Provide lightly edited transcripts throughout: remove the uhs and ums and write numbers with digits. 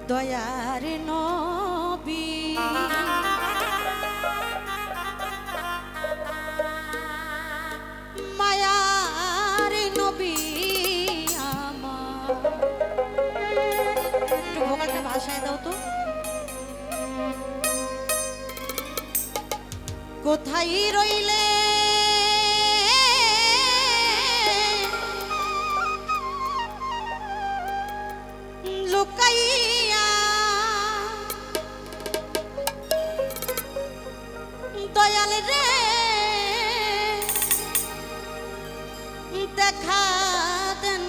দয়ার নবী মায়ার নবী আমার একটু ভোকালটা ভাষায় দাও তো। কোথায় রইলে লুকাইয়া দয়াল রে দেখা দেন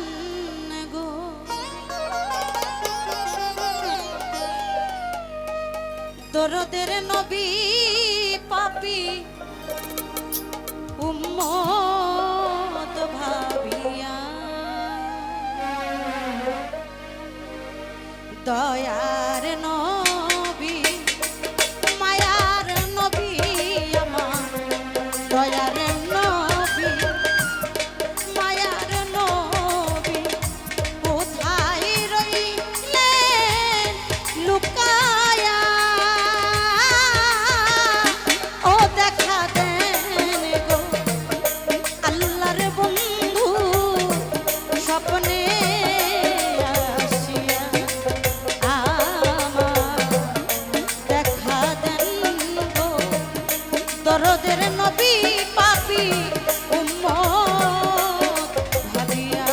গো। দরদের নবী পাপী উম্মত ভাবিয়া দয়ার নবী মায়ার নবী আমার দয়ার নবী মায়ার নবী কোথায় রইলেন লুকায়া ও দেখা দেন গো আল্লাহর বন্ধু স্বপ্নে দরদের নবী পাপী উম্মত ভাবিয়া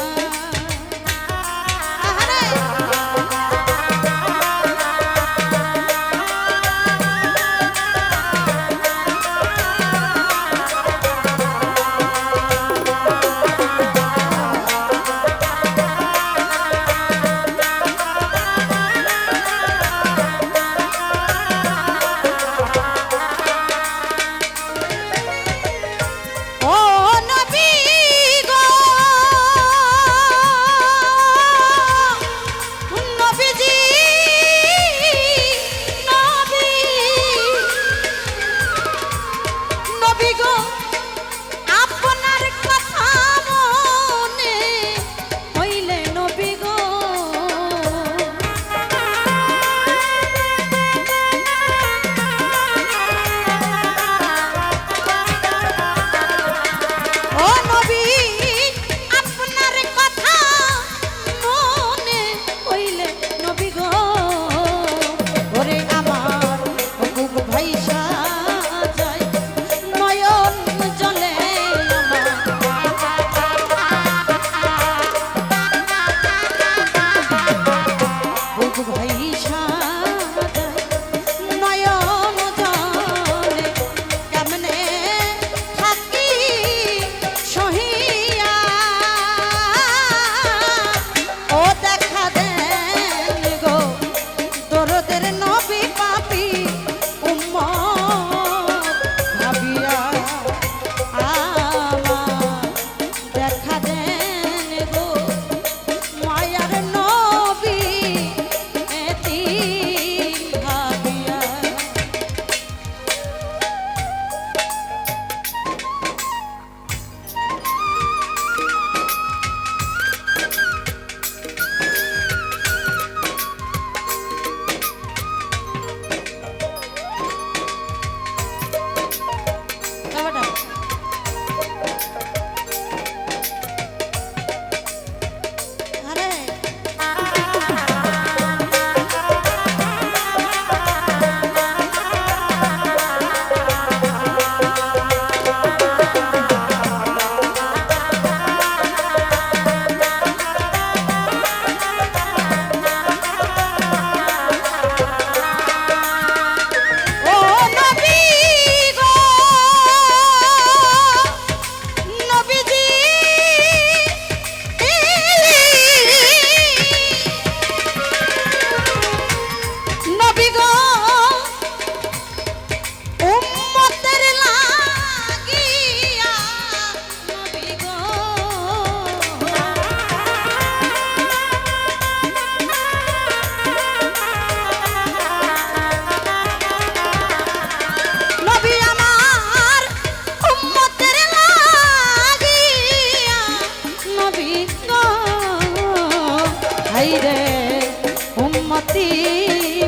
উম্মতি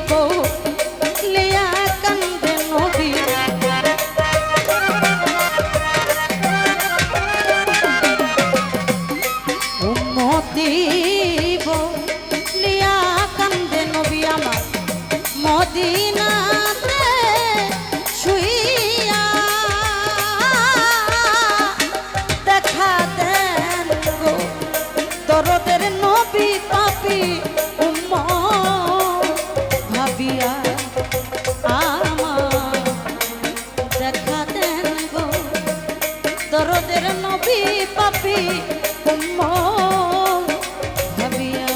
বলিয়া কান্দে নবী উম্মতি বলিয়া কান্দে নবী আমার মদিনাতে শুইয়া দেখা দেন গো দরদের নবী পাপী উম্মত ভাবিয়া আমার দেখা দেন গো দরদের নবী পাপী উম্মত ভাবিয়া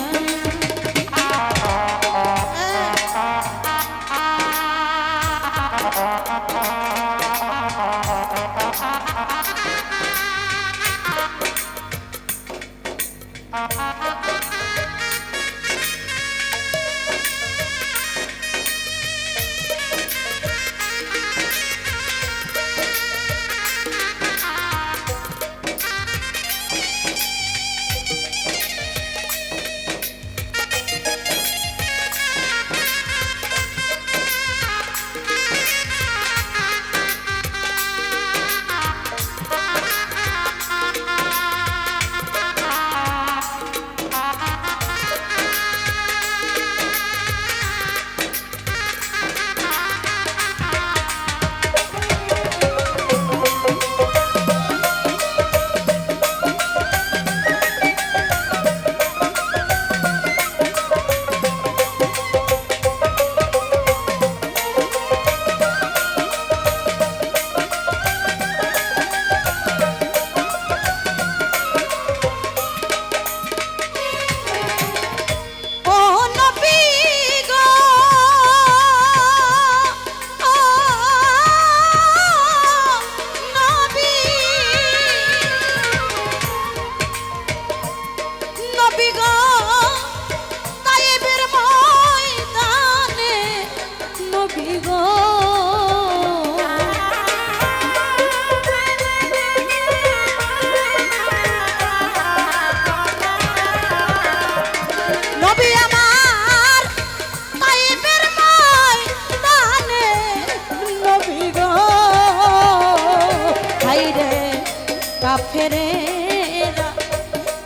কাফেরেরা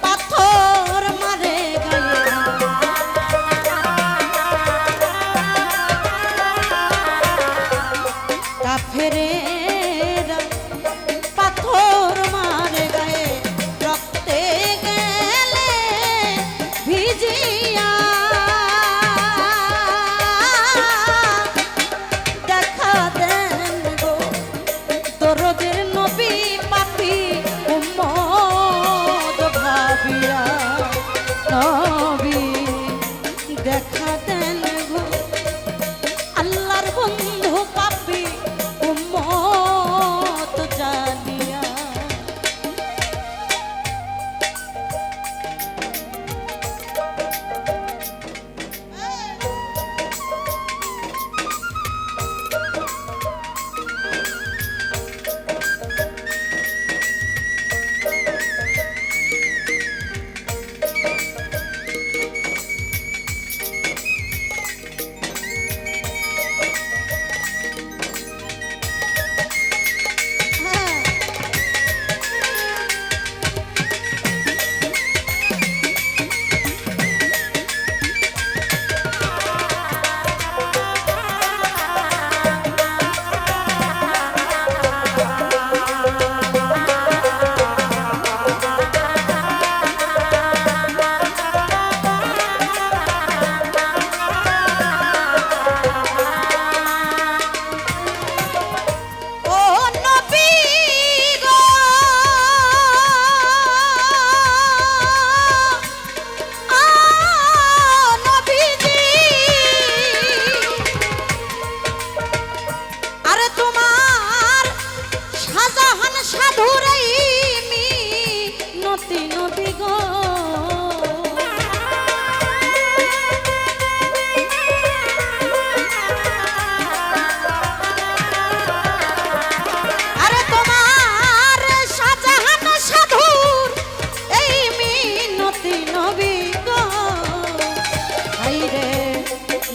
পাথর মারে গায়ে কাফেরেরা পাথর মারে গায়ে রক্তে গেলে ভিজিয়া দেখা দেন গো দরদের নবী পাপী উম্মত ভাবিয়া নবী দেখা দেন গো আল্লাহর বন্ধু পাপী উম্মত জানিয়া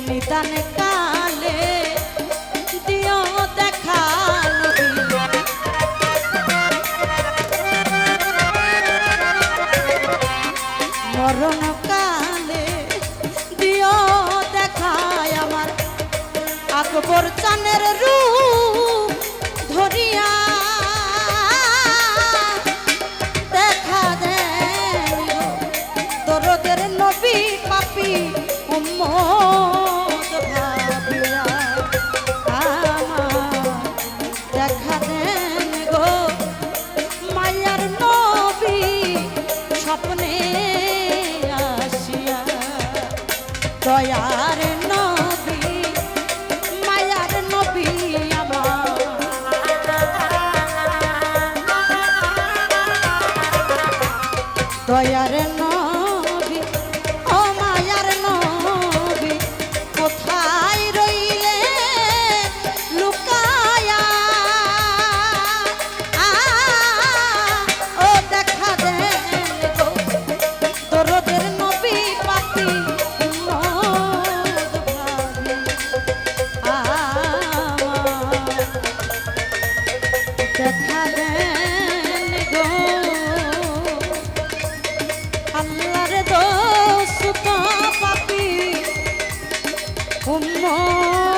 নিদান কালে দিও দেখা নবী মরণ কালে দিও দেখায় আমার আকবর চানের রূপ ধরিয়া দেখা দেন গো দরদের নবী পাপী উম্মত ভাবিয়া আমার দেখা দেন গো মায়ার নবী স্বপ্নে আসিয়া দয়ার নবী মায়ার নবী আমার দয়ার নবী ও মায়ার নবী কোথায় রইলে লুকায়া ও দেখা দেন গো দরদের নবী পাপী উম্মত ভাবি আমার দেখা দেন গো আল্লাহর দোস্ত পাপী উম্মত